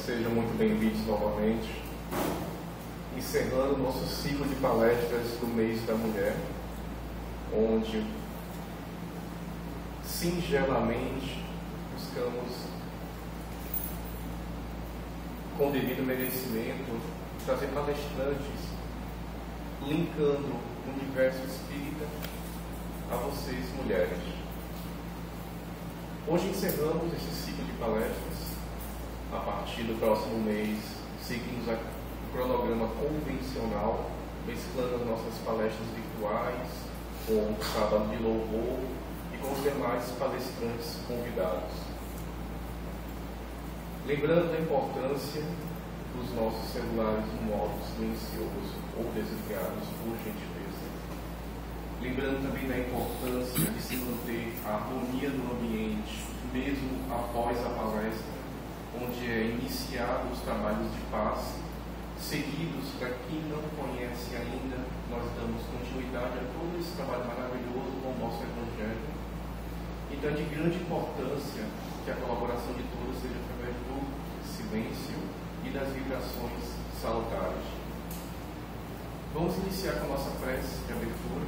Sejam muito bem-vindos novamente, encerrando o nosso ciclo de palestras do mês da mulher, onde singelamente buscamos, com devido merecimento, trazer palestrantes linkando o universo espírita a vocês, mulheres. Hoje encerramos esse ciclo de palestras. A partir do próximo mês, seguimos o cronograma convencional, mesclando as nossas palestras virtuais com o sábado de louvor e com os demais palestrantes convidados. Lembrando da importância dos nossos celulares no modo silencioso ou desligados, por gentileza. Lembrando também da importância de se manter a harmonia no ambiente, mesmo após a palestra, onde é iniciado os trabalhos de paz, seguidos, para quem não conhece ainda, nós damos continuidade a todo esse trabalho maravilhoso com o nosso Evangelho. Então é de grande importância que a colaboração de todos seja através do silêncio e das vibrações salutares. Vamos iniciar com a nossa prece de abertura.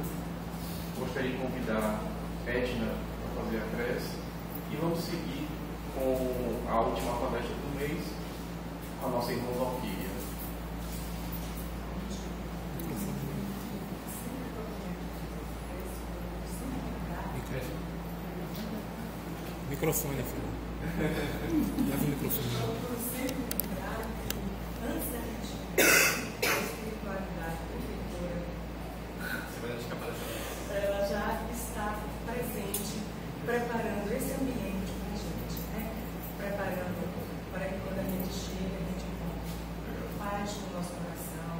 Gostaria de convidar Edna para fazer a prece e vamos seguir com a última palestra do mês, a nossa irmã Valquíria. Microfone, filho. Leva o microfone. Antes da gente a espiritualidade protetora, ela já está presente, preparando esse ambiente para a gente, né? Preparando para que quando a gente chega, a gente encontre paz no nosso coração,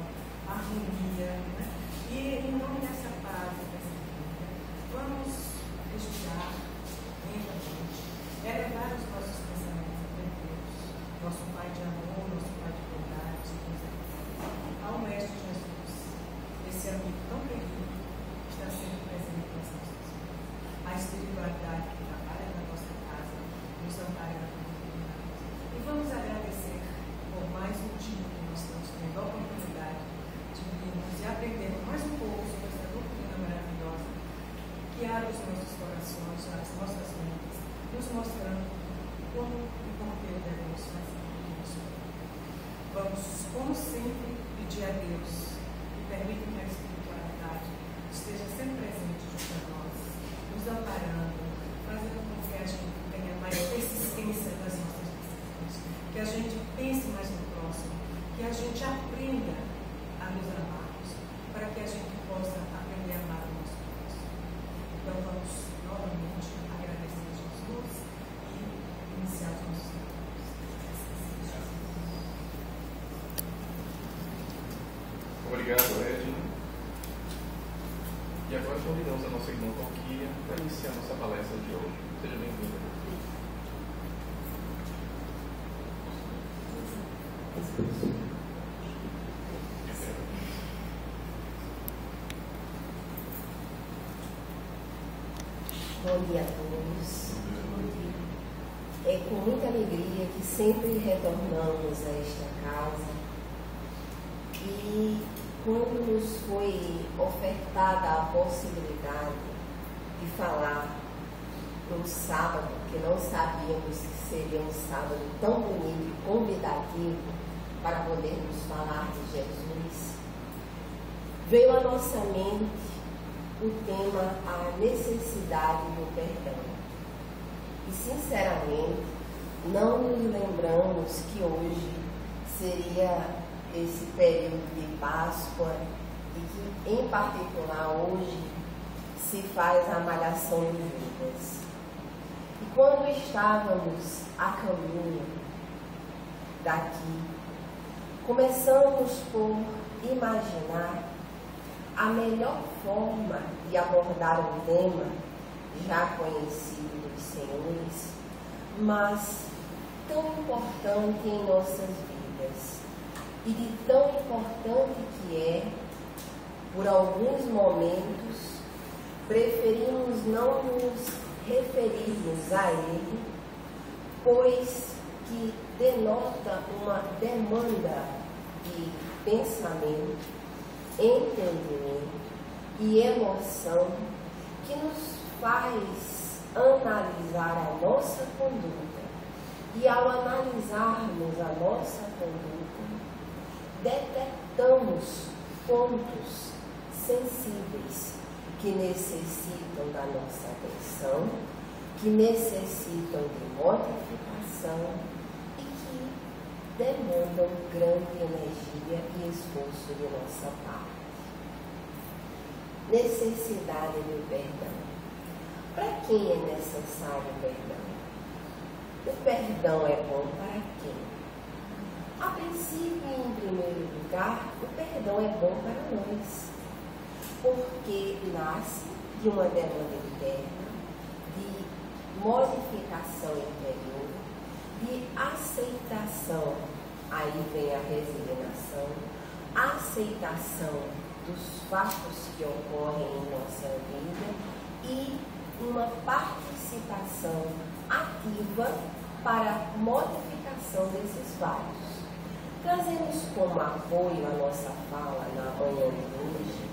harmonia, né? E em nome dessa paz, vamos respirar lentamente, elevar os nossos pensamentos a Deus, nosso Pai de amor, nosso Pai de bondade, ao Mestre Jesus, esse amigo tão querido que está sempre presente nas nossas vidas. A espiritualidade que trabalha na nossa casa, nos ampara na comunidade. E vamos agradecer por mais um dia que nós estamos tendo a oportunidade de virmos e aprender mais um pouco sobre essa doutrina maravilhosa que abre os nossos corações, as nossas mentes, nos mostrando como e por que devemos fazer isso. Vamos, como sempre, pedir a Deus que permita que a espiritualidade esteja sempre presente junto a nós, nos amparando, fazendo com que a gente tenha mais persistência nas nossas decisões, que a gente pense mais no próximo, que a gente aprenda a nos amarmos, para que a gente possa aprender a amar o nosso próximo. Então vamos novamente agradecer a Jesus e iniciar os nossos trabalhos. Obrigado, Edna. E agora convidamos a nossa irmã Valquíria para iniciar a nossa palestra de hoje. Seja bem-vinda. Bom dia a todos. É com muita alegria que sempre retornamos a esta casa e quando nos foi ofertada a possibilidade de falar no sábado, que não sabíamos que seria um sábado tão bonito e convidativo para podermos falar de Jesus, veio à nossa mente o tema a necessidade do perdão. E sinceramente, não nos lembramos que hoje seria esse período de Páscoa e que, em particular, hoje se faz a malhação de vidas. E quando estávamos a caminho daqui, começamos por imaginar a melhor forma de abordar um tema já conhecido dos senhores, mas tão importante em nossas vidas e de tão importante que é, por alguns momentos, preferimos não nos referirmos a ele, pois que denota uma demanda de pensamento, entendimento e emoção que nos faz analisar a nossa conduta. E ao analisarmos a nossa conduta, detectamos pontos sensíveis que necessitam da nossa atenção, que necessitam de modificação e que demandam grande energia e esforço de nossa parte. Necessidade do perdão. Para quem é necessário o perdão? O perdão é bom para quem? A princípio, em primeiro lugar, o perdão é bom para nós, porque nasce de uma demanda interna, de modificação interior, de aceitação, aí vem a resignação, aceitação dos fatos que ocorrem em nossa vida e uma participação ativa para a modificação desses fatos. Trazemos como apoio a nossa fala na manhã de hoje,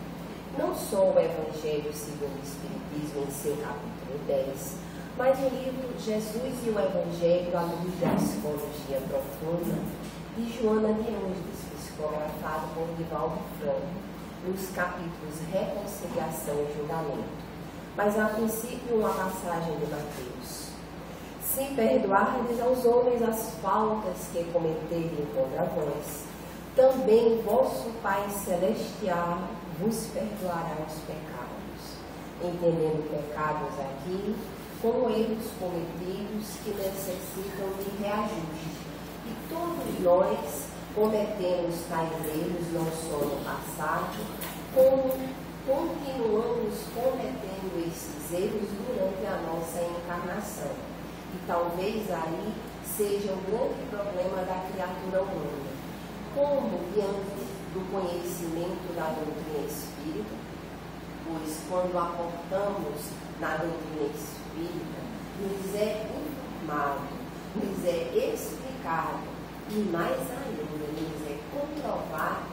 não só o Evangelho segundo o Espiritismo em seu capítulo 10, mas o livro Jesus e o Evangelho à luz da psicologia profunda, de Joana de Ângeles, psicografado por Divaldo Franco, nos capítulos Reconciliação e Julgamento. Mas a princípio uma passagem de Mateus. Se perdoardes aos homens as faltas que cometerem contra vós, também vosso Pai Celestial vos perdoará os pecados. Entendendo pecados aqui como erros cometidos que necessitam de reajuste. E todos nós cometemos tais erros não só no passado, como continuamos cometendo esses erros durante a nossa encarnação. E talvez aí seja o grande problema da criatura humana. Como, diante do conhecimento da doutrina espírita, pois quando aportamos na doutrina espírita, nos é informado, nos é explicado e mais ainda nos é comprovado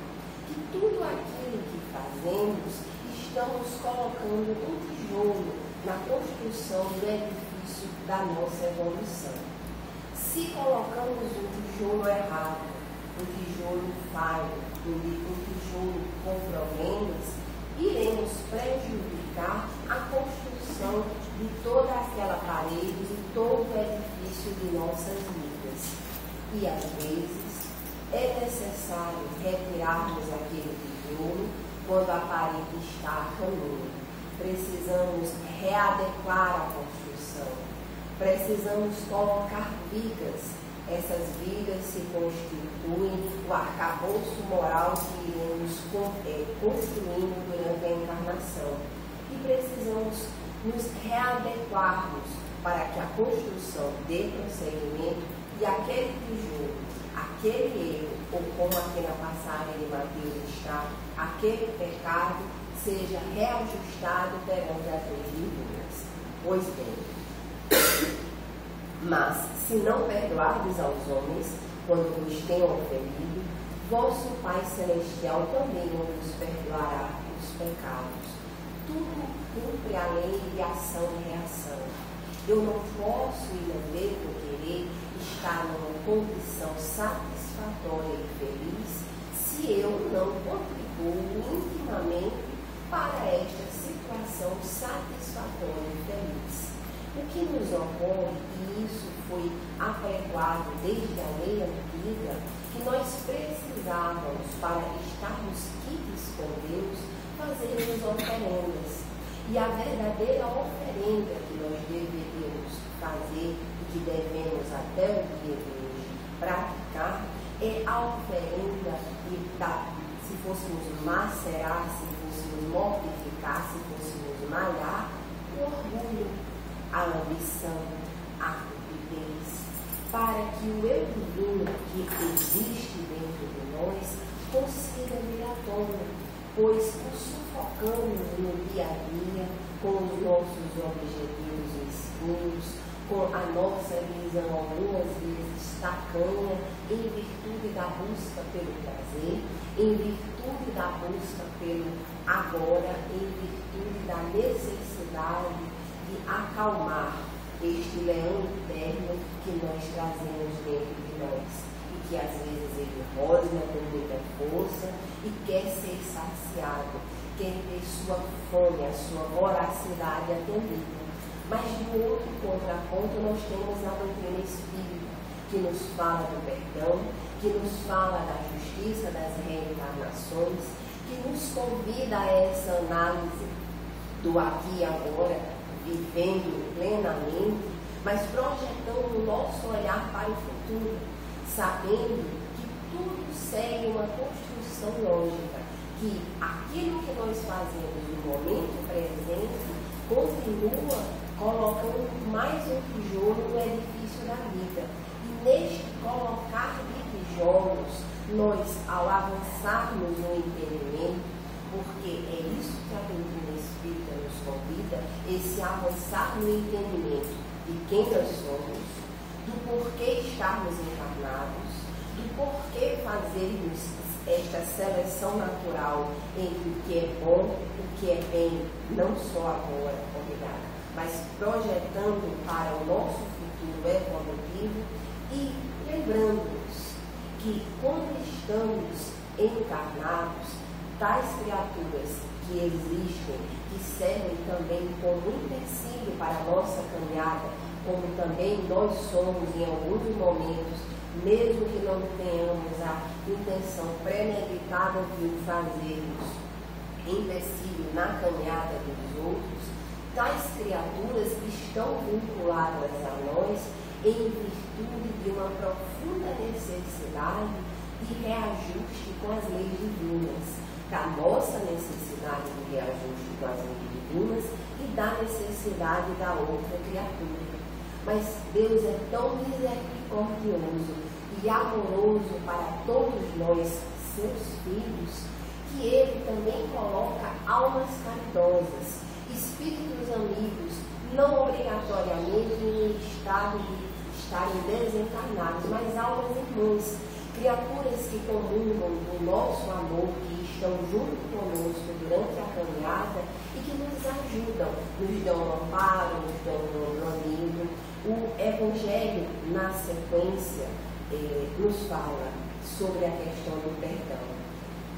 que tudo aquilo que fazemos estamos colocando um tijolo na construção do edifício da nossa evolução. Se colocamos um tijolo errado, um tijolo falho, um tijolo com problemas, iremos prejudicar a construção de toda aquela parede, de todo o edifício de nossas vidas. E às vezes é necessário retirarmos aquele tijolo quando a parede está a caminho. Precisamos readequar a construção, precisamos colocar vigas. Essas vigas se constituem o arcabouço moral que iremos construindo durante a encarnação. E precisamos nos readequarmos para que a construção dê prosseguimento e aquele tijolo, aquele erro, ou como aqui na passagem de Mateus está, aquele pecado seja reajustado perante as leis divinas. Pois bem, mas se não perdoardes aos homens quando vos tenham ofendido, vosso Pai Celestial também não vos perdoará os pecados. Tudo cumpre a lei de ação e reação. Eu não posso e não devo querer estar numa condição satisfatória e feliz se eu não contribuo intimamente para esta situação satisfatória e feliz. O que nos ocorre, e isso foi apregoado desde a lei antiga, que nós precisávamos, para estarmos quites com Deus, fazermos oferendas. E a verdadeira oferenda que nós deveríamos fazer e que devemos até o dia de hoje praticar é a oferenda se fôssemos macerar, se fôssemos mortificar, se fôssemos malhar, o orgulho, a ambição, a cupidez, para que o eu divino que existe dentro de nós consiga vir à tona, pois o sufocamos no dia a dia com os nossos objetivos mesquinhos, com a nossa visão algumas vezes tacanha, em virtude da busca pelo prazer, em virtude da busca pelo agora, em virtude da necessidade de acalmar este leão interno que nós trazemos dentro de nós e que às vezes ele rosna com muita força e quer ser saciado, quer ter sua fome, a sua voracidade atendida. Mas do outro contraponto nós temos a doutrina espírita, que nos fala do perdão, que nos fala da justiça, das reencarnações, que nos convida a essa análise do aqui e agora, vivendo plenamente, mas projetando o nosso olhar para o futuro, sabendo que tudo segue uma construção lógica, que aquilo que nós fazemos no momento presente continua colocando mais um tijolo no edifício da vida. E neste colocar de tijolos, nós, ao avançarmos no entendimento, porque é isso que a doutrina espírita nos convida, esse avançar no entendimento de quem nós somos, do porquê estarmos encarnados, do porquê fazermos esta seleção natural entre o que é bom, o que é bem, não só agora, obrigada, mas projetando para o nosso futuro evolutivo e lembrando-nos que quando estamos encarnados, tais criaturas que existem, que servem também como empecilho para a nossa caminhada, como também nós somos em alguns momentos, mesmo que não tenhamos a intenção premeditada de fazermos empecilho na caminhada dos outros, tais criaturas estão vinculadas a nós em virtude de uma profunda necessidade de reajuste com as leis divinas, da nossa necessidade de reajuste com as leis divinas e da necessidade da outra criatura. Mas Deus é tão misericordioso e amoroso para todos nós, seus filhos, que Ele também coloca almas caridosas, espíritos amigos, não obrigatoriamente em estado de estarem desencarnados, mas almas irmãs, criaturas que comungam do nosso amor, que estão junto conosco durante a caminhada e que nos ajudam, nos dão um amparo, nos dão um amigo. O Evangelho, na sequência, nos fala sobre a questão do perdão.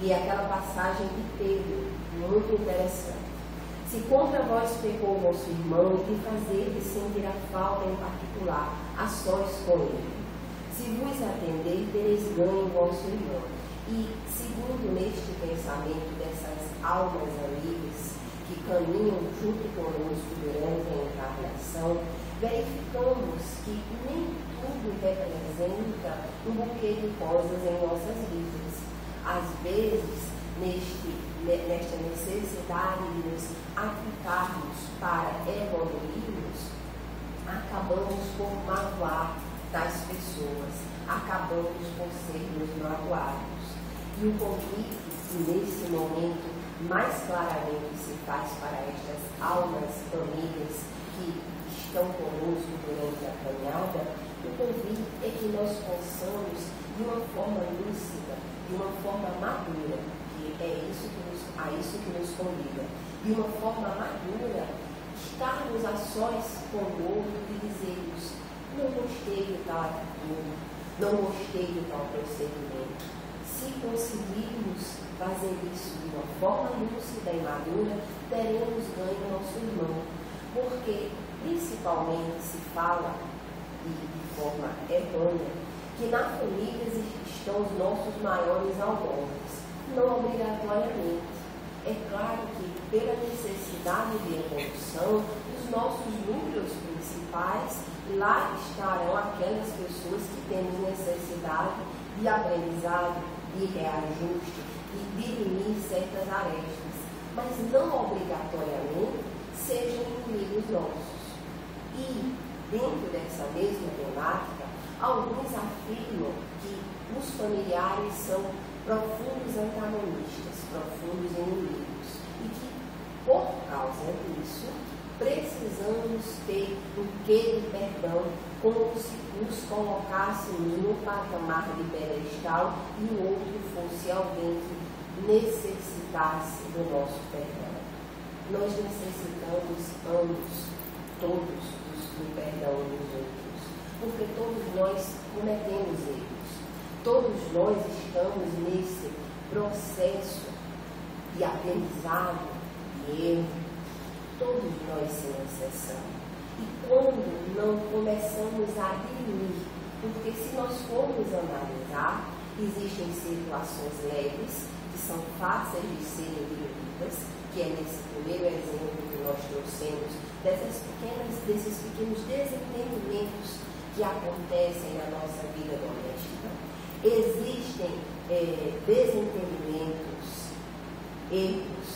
E aquela passagem de Pedro, muito interessante. Se contra vós pecou o vosso irmão, de fazer-lhe sentir a falta em particular, a sós com ele. Se vos atender, tereis ganho vosso irmão. E, segundo neste pensamento dessas almas amigas que caminham junto conosco durante a encarnação, verificamos que nem tudo representa um buquê de rosas em nossas vidas. Às vezes, nesta necessidade de nos aplicarmos para evoluirmos, acabamos por magoar das pessoas, acabamos por sermos magoados. E o convite que nesse momento mais claramente se faz para estas almas amigas que estão conosco durante a caminhada, o convite é que nós possamos, de uma forma lúcida, de uma forma madura, que é a isso que nos convida, de uma forma madura, estarmos a sós com o outro e dizermos: não gostei de tal atitude, não gostei de tal procedimento. Se conseguirmos fazer isso de uma forma lúcida e madura, teremos ganho nosso irmão, porque principalmente se fala, e de forma errônea, que na família estão os nossos maiores algozes. Não obrigatoriamente. É claro que, pela necessidade de evolução, os nossos núcleos principais, lá estarão aquelas pessoas que temos necessidade de aprendizado, de reajuste, de dirimir certas arestas, mas não obrigatoriamente sejam inimigos nossos. E, dentro dessa mesma temática, alguns afirmam que os familiares são profundos antagonistas, profundos inimigos, e que, por causa disso, precisamos ter um quê de perdão, como se nos colocássemos no patamar de pedestal e o outro fosse alguém que necessitasse do nosso perdão. Nós necessitamos ambos, todos, do perdão dos outros, porque todos nós cometemos erros, todos nós estamos nesse processo de aprendizado, de erro, todos nós sem exceção. E quando não começamos a diminuir, porque se nós formos analisar, existem situações leves que são fáceis de serem diminuídas, que é nesse primeiro exemplo que nós trouxemos, desses pequenos desentendimentos que acontecem na nossa vida doméstica. Existem desentendimentos, erros,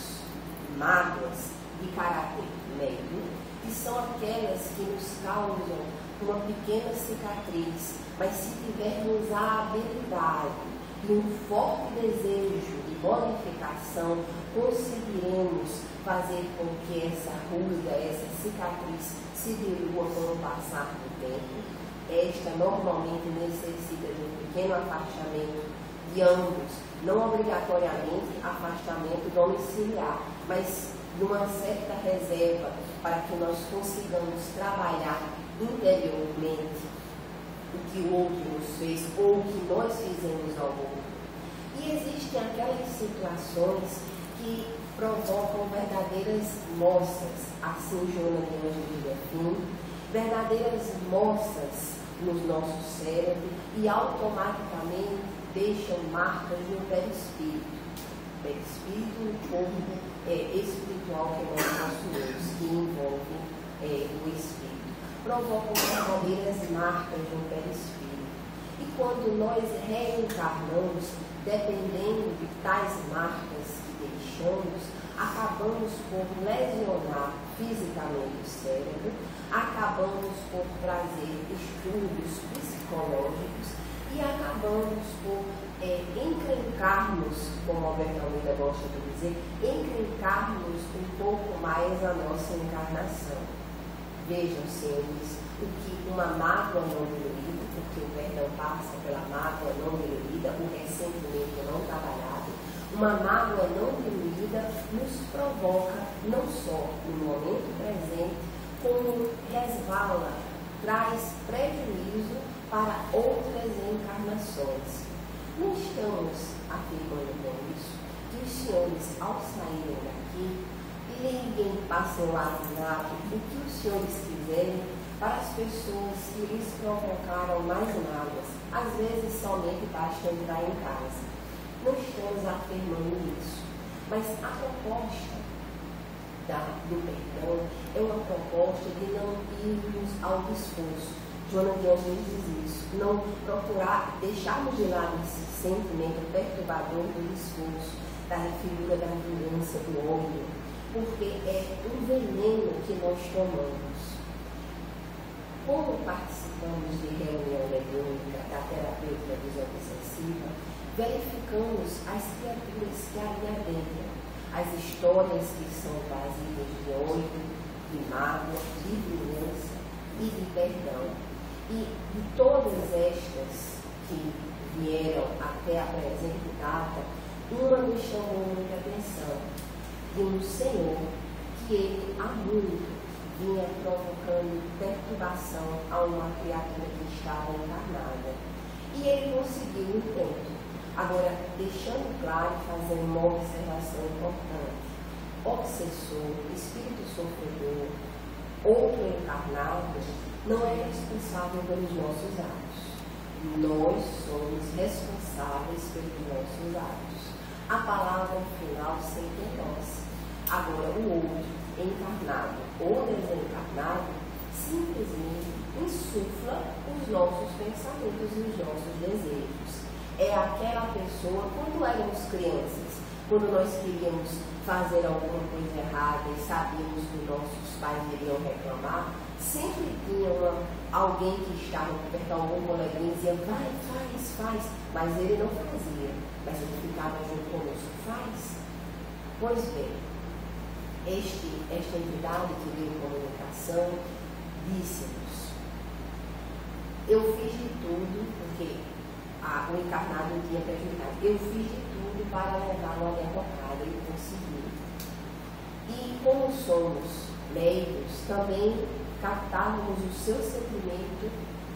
mágoas de caráter médio, que são aquelas que nos causam uma pequena cicatriz, mas se tivermos a habilidade e um forte desejo de modificação, conseguiremos fazer com que essa ruga, essa cicatriz se dilua com o passar do tempo. Esta normalmente necessita de um pequeno afastamento de ambos, não obrigatoriamente afastamento domiciliar, mas de uma certa reserva para que nós consigamos trabalhar interiormente o que o outro nos fez ou o que nós fizemos ao outro. E existem aquelas situações que provocam verdadeiras moças, assim Joana de Ângeles define, verdadeiras moças no nosso cérebro e automaticamente deixam marcas no perispírito. Perispírito, o corpo espiritual que nós possuímos, que envolve o espírito. Provocam verdadeiras marcas no perispírito. E quando nós reencarnamos, dependendo de tais marcas que deixamos, acabamos por lesionar fisicamente o cérebro, acabamos por trazer distúrbios psicológicos e acabamos por encrencarmos, como Alberto Almeida gosta de dizer, encrencarmos um pouco mais a nossa encarnação. Vejam, senhores, o que uma mágoa não diluída, porque o perdão passa pela mágoa não diluída, o ressentimento não trabalhado, uma mágoa não diluída nos provoca, não só no momento presente, como resvala, traz prejuízo para outras encarnações. Não estamos afirmando com isso que os senhores, ao saírem daqui, liguem, passem lá no WhatsApp, o que os senhores quiserem para as pessoas que lhes provocaram mais mágoas. Às vezes somente basta entrar em casa. Não estamos afirmando isso, mas a proposta do perdão é uma proposta de não irmos ao desforço. Joana de Ângeles diz isso, não procurar deixarmos de lado esse sentimento perturbador do desforço, da figura da vingança, do ódio, porque é um veneno que nós tomamos. Como participamos de reunião mediúnica da terapêutica visão obsessiva, verificamos as criaturas que ali adentram, as histórias que são vazias de ódio, de mágoa, de vingança e de perdão. E de todas estas que vieram até a presente data, uma nos chamou muita atenção, de um senhor que ele há muito vinha provocando perturbação a uma criatura que estava encarnada. E ele conseguiu um ponto. Agora, deixando claro e fazendo uma observação importante, obsessor, espírito sofredor, outro encarnado, não é responsável pelos nossos atos. Nós somos responsáveis pelos nossos atos. A palavra final sempre é nossa. Agora, o outro, encarnado ou desencarnado, simplesmente insufla os nossos pensamentos e os nossos desejos. É aquela pessoa, quando éramos crianças, quando nós queríamos fazer alguma coisa errada e sabíamos que nossos pais iriam reclamar, sempre tinha alguém que estava perto, algum coleguinha e dizia, vai, faz, mas ele não fazia, mas ele ficava junto conosco, faz. Pois bem, esta entidade que veio em comunicação disse-nos: eu fiz de tudo, porque o encarnado tinha prejudicado, eu fiz de tudo para levar uma derrocada e consegui. E como somos leigos, também captávamos o seu sentimento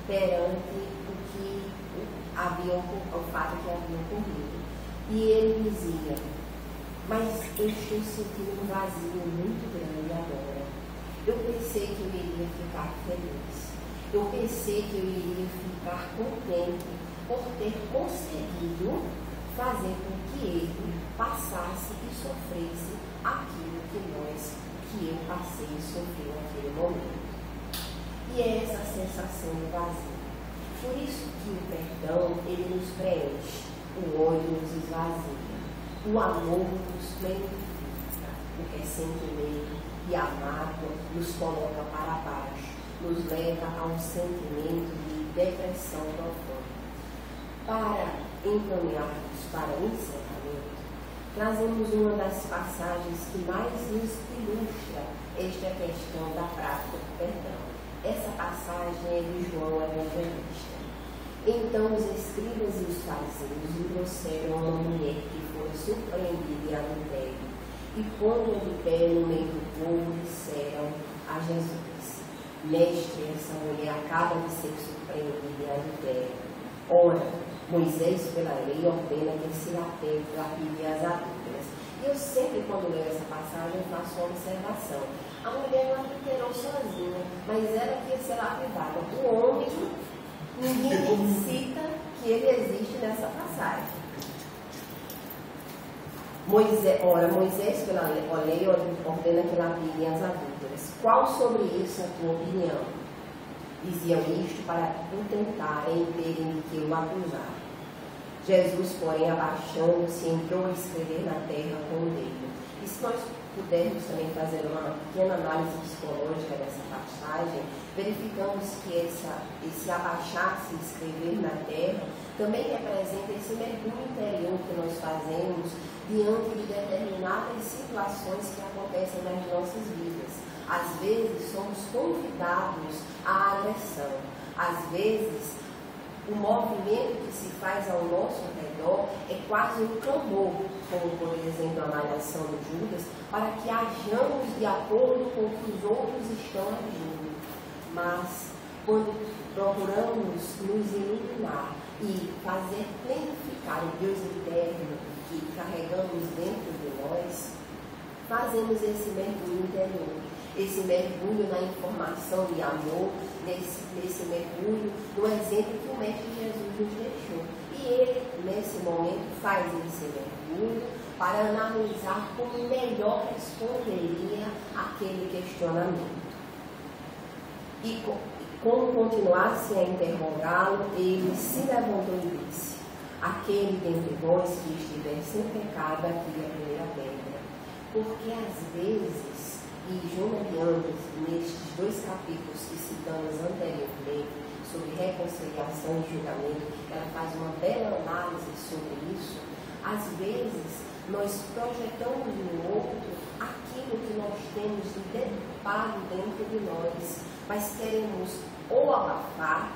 perante o fato que havia ocorrido. E ele dizia: mas eu estou sentindo um vazio muito grande agora. Eu pensei que eu iria ficar feliz. Eu pensei que eu iria ficar contente por ter conseguido fazer com que ele passasse e sofresse aquilo que eu passei e sofri naquele momento. E é essa sensação de vazio. Por isso que o perdão, ele nos preenche, o ódio nos esvazia, o amor nos plenifica, o ressentimento e a mágoa nos coloca para baixo, nos leva a um sentimento de depressão profunda. Para encaminharmos para o encerramento, trazemos uma das passagens que mais nos ilustra esta questão da prática do perdão. Essa passagem é de João Evangelista. Então os escribas e os fariseus lhe trouxeram uma mulher que foi surpreendida em adultério. E pondo de pé no meio do povo, disseram a Jesus: Mestre, essa mulher acaba de ser surpreendida em adultério. Ora, Moisés, pela lei, ordena que se lapide as adúlteras. E eu sempre, quando leio essa passagem, faço uma observação. A mulher não adulterou sozinha, mas ela queria ser lapidada. O homem, ninguém cita que ele existe nessa passagem. Moisés, pela lei, ordena que lapidem as adúlteras. Qual sobre isso a tua opinião? Diziam isto para o tentarem impedirem de que o acusar. Jesus, porém, abaixando-se, entrou a escrever na terra com o dedo. E se nós pudermos também fazer uma pequena análise psicológica dessa passagem, verificamos que esse abaixar-se e escrever na terra também representa esse mergulho interior que nós fazemos diante de determinadas situações que acontecem nas nossas vidas. Às vezes somos convidados à agressão, às vezes o movimento que se faz ao nosso redor é quase um clamor, como por exemplo a malhação de Judas, para que hajamos de acordo com o que os outros estão agindo. Mas quando procuramos nos iluminar e fazer plenificar o Deus eterno que carregamos dentro de nós, fazemos esse mergulho interior, esse mergulho na informação de amor, nesse mergulho no exemplo que o Mestre Jesus nos deixou. E ele, nesse momento, faz esse mergulho para analisar como melhor responderia aquele questionamento. E como continuasse a interrogá-lo, ele se levantou e disse: aquele dentre vós que estiver sem pecado, atire a primeira pedra. Porque às vezes, e Joana de Anjos, nestes 2 capítulos que citamos anteriormente, sobre reconciliação e julgamento, ela faz uma bela análise sobre isso. Às vezes, nós projetamos no outro aquilo que nós temos de deturpado dentro de nós, mas queremos ou abafar,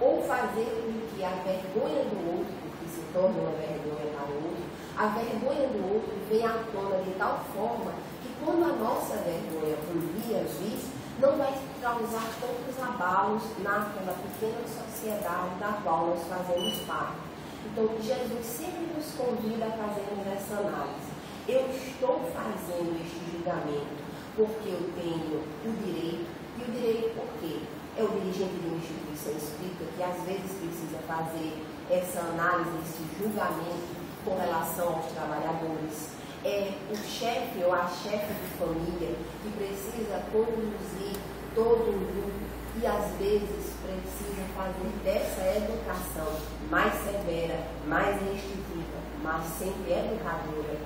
ou fazer com que a vergonha do outro, porque se torna uma vergonha para o outro, a vergonha do outro venha à tona de tal forma que quando a nossa vergonha por dia vir, não vai causar tantos abalos naquela pequena sociedade da qual nós fazemos parte. Então, Jesus sempre nos convida a fazermos essa análise. Eu estou fazendo este julgamento porque eu tenho o direito, e o direito por quê? É o dirigente de uma instituição espírita que às vezes precisa fazer essa análise, esse julgamento com relação aos trabalhadores. É o chefe ou a chefe de família que precisa conduzir todo um grupo e às vezes precisa fazer dessa educação mais severa, mais restritiva, mas sempre educadora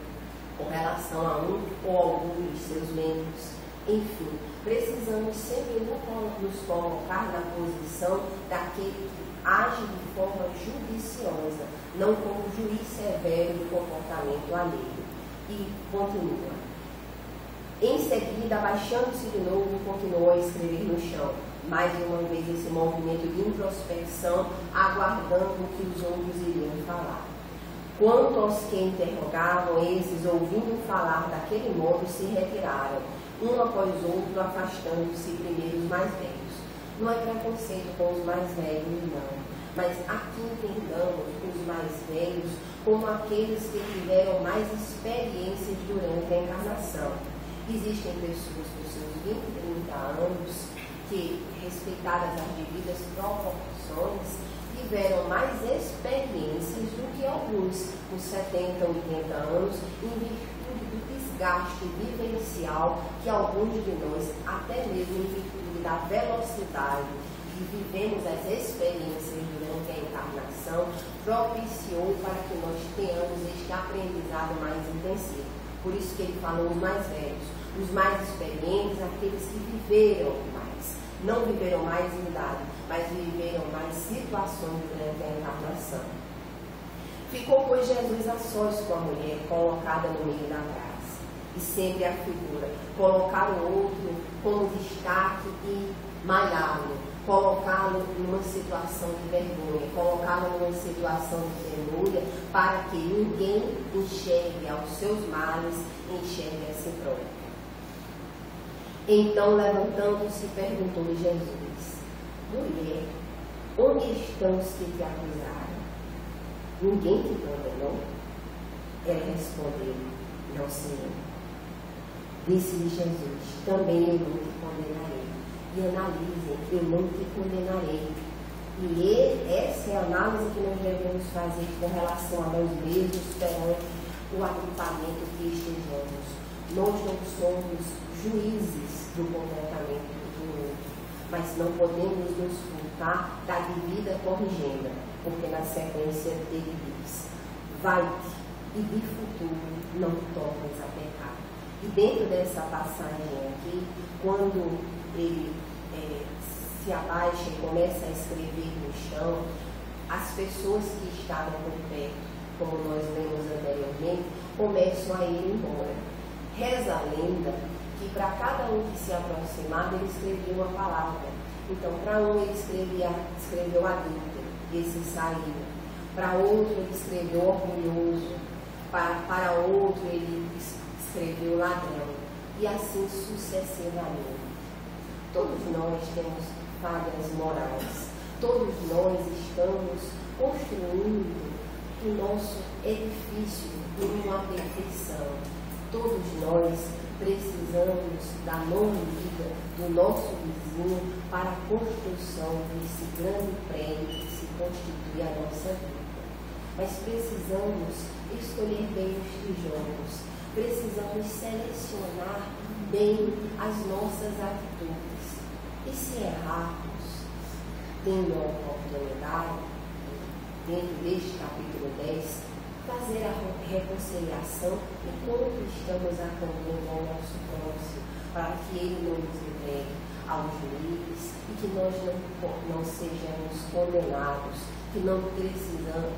com relação a um ou algum de seus membros. Enfim, precisamos sempre nos colocar na posição daquele que age de forma judiciosa, não como juiz severo do comportamento alheio. E continua. Em seguida, abaixando-se de novo, continuou a escrever no chão. Mais uma vez esse movimento de introspecção, aguardando o que os outros iriam falar. Quanto aos que interrogavam, esses, ouvindo falar daquele modo, se retiraram, um após outro, afastando-se primeiro os mais velhos. Não é preconceito com os mais velhos, não. Mas aqui entendamos os mais velhos como aqueles que tiveram mais experiências durante a encarnação. Existem pessoas com seus 20, 30 anos que, respeitadas as devidas proporções, tiveram mais experiências do que alguns com 70, 80 anos, em virtude do desgaste vivencial que alguns de nós, até mesmo em virtude da velocidade que vivemos as experiências durante a encarnação, propiciou para que nós tenhamos este aprendizado mais intensivo. Por isso que ele falou os mais velhos, os mais experientes, aqueles que viveram mais. Não viveram mais em idade, mas viveram mais situações durante a encarnação. Ficou, pois, Jesus a sós com a mulher, colocada no meio da praça. E sempre a figura, colocar o outro como destaque e malhá-lo, colocá-lo numa situação de vergonha, colocá-lo numa situação de penúria, para que ninguém enxergue aos seus males, enxergue a si próprio. Então, levantando-se, perguntou-lhe Jesus: mulher, onde estão os que te acusaram? Ninguém te condenou? Ela respondeu: não, Senhor. Disse-lhe Jesus: também eu não te condenarei. E analisem, eu não te condenarei. E essa é a análise que nós devemos fazer com relação a nós mesmos perante o agrupamento que estejamos. Nós não somos juízes do comportamento do outro, mas não podemos nos furtar da devida corrigenda, porque na sequência ele diz: vai-te e de futuro não tornes a pecar. E dentro dessa passagem aqui, quando ele se abaixa e começa a escrever no chão, as pessoas que estavam por perto, como nós vemos anteriormente, começam a ir embora. Reza a lenda que para cada um que se aproximava, ele escrevia uma palavra. Então, para um ele escreveu adúltero, e esse saiu. Para outro ele escreveu orgulhoso. Para outro ele escreveu ladrão. E assim sucessivamente. Todos nós temos falhas morais. Todos nós estamos construindo o nosso edifício de uma perfeição. Todos nós precisamos da mão amiga do nosso vizinho para a construção desse grande prédio que se constitui a nossa vida. Mas precisamos escolher bem os tijolos, precisamos selecionar bem as nossas atitudes. E se errarmos, tendo a oportunidade, dentro deste capítulo 10, fazer a reconciliação enquanto estamos a caminho ao nosso próximo, para que ele não nos entregue ao juiz e que nós não sejamos condenados, que não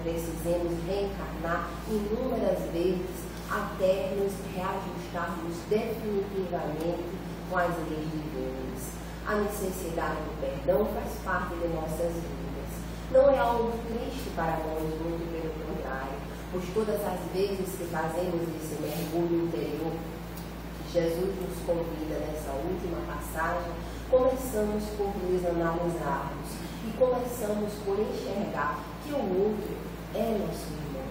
precisemos reencarnar inúmeras vezes até nos reajustarmos definitivamente com as leis divinas. A necessidade do perdão faz parte de nossas vidas. Não é algo triste para nós, muito pelo contrário, pois todas as vezes que fazemos esse mergulho interior, que Jesus nos convida nessa última passagem, começamos por nos analisarmos e começamos por enxergar que o outro é nosso irmão,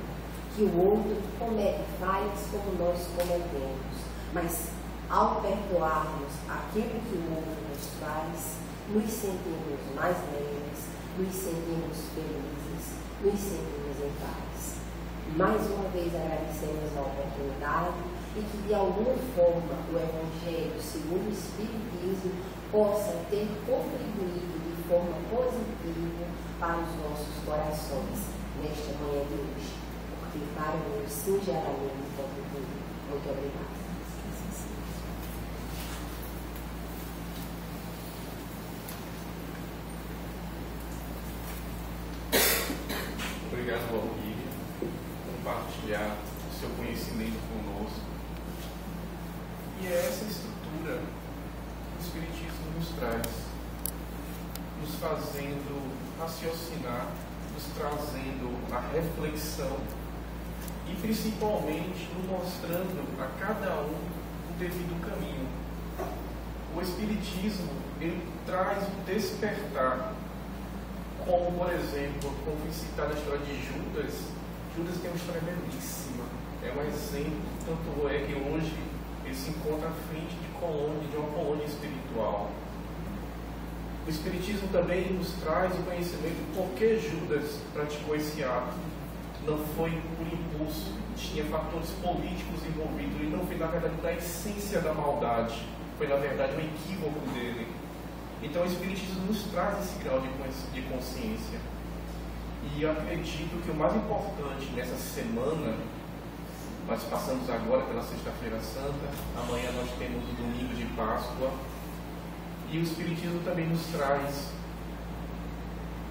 que o outro comete falhas como nós cometemos, mas ao perdoarmos aquilo que o outro nos faz, nos sentimos mais leves, nos sentimos felizes, nos sentimos em paz. Mais uma vez agradecemos a oportunidade e que de alguma forma o Evangelho, segundo o Espiritismo, possa ter contribuído de forma positiva para os nossos corações nesta manhã de hoje, porque para o sinceramente contribuir. Muito obrigada. Obrigado, Valquíria, por compartilhar o seu conhecimento conosco. E é essa estrutura que o Espiritismo nos traz, nos fazendo raciocinar, nos trazendo a reflexão e principalmente nos mostrando a cada um o devido caminho. O Espiritismo, ele traz o despertar, como por exemplo, como foi citada a história de Judas. Judas tem uma história belíssima, é um exemplo, tanto é que hoje ele se encontra à frente de uma colônia espiritual. O Espiritismo também nos traz o conhecimento de por que Judas praticou esse ato. Não foi por impulso, tinha fatores políticos envolvidos, e não foi na verdade da essência da maldade, foi na verdade um equívoco dele. Então o Espiritismo nos traz esse grau de consciência. E eu acredito que o mais importante nessa semana, nós passamos agora pela Sexta-feira Santa, amanhã nós temos o Domingo de Páscoa, e o Espiritismo também nos traz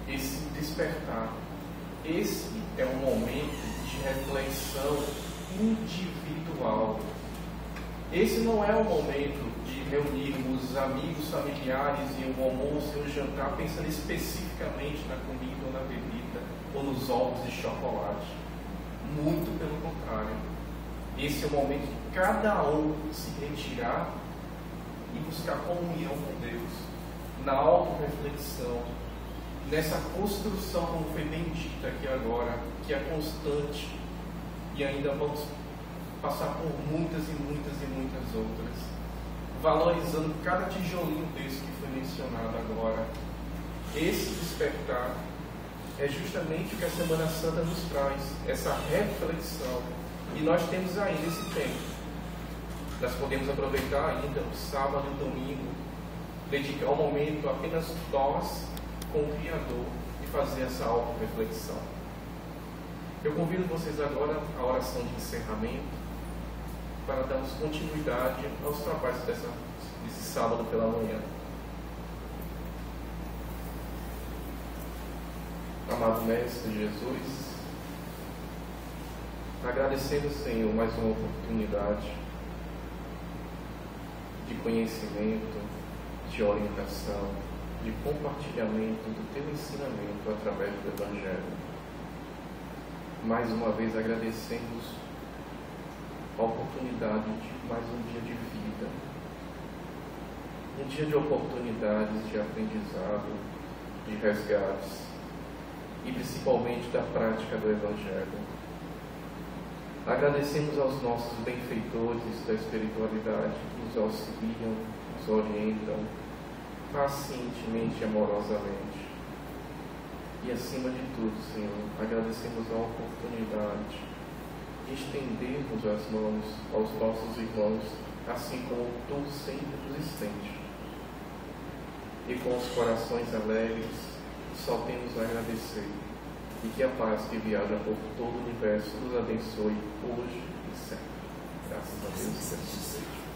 esse despertar. Esse é um momento de reflexão individual. Esse não é o momento de reunirmos amigos, familiares em um almoço e um jantar pensando especificamente na comida ou na bebida ou nos ovos de chocolate. Muito pelo contrário. Esse é o momento de cada um se retirar e buscar comunhão com Deus, na autorreflexão, nessa construção, como foi bem dita aqui agora, que é constante, e ainda vamos passar por muitas e muitas e muitas outras, valorizando cada tijolinho desse que foi mencionado agora. Esse despertar é justamente o que a Semana Santa nos traz, essa reflexão, e nós temos ainda esse tempo. Nós podemos aproveitar ainda o sábado e o domingo, dedicar um momento apenas nós com o Criador e fazer essa auto-reflexão. Eu convido vocês agora à oração de encerramento para darmos continuidade aos trabalhos desse sábado pela manhã. Amado Mestre Jesus, agradecemos, Senhor, mais uma oportunidade de conhecimento, de orientação, de compartilhamento do Teu ensinamento através do Evangelho. Mais uma vez agradecemos a oportunidade de mais um dia de vida, um dia de oportunidades, de aprendizado, de resgates e principalmente da prática do Evangelho. Agradecemos aos nossos benfeitores da espiritualidade que nos auxiliam, nos orientam pacientemente e amorosamente. E acima de tudo, Senhor, agradecemos a oportunidade de estendermos as mãos aos nossos irmãos, assim como Tu sempre nos estende. E com os corações alegres, só temos a agradecer. E que a paz que viaja por todo o universo nos abençoe hoje e sempre. Graças a Deus.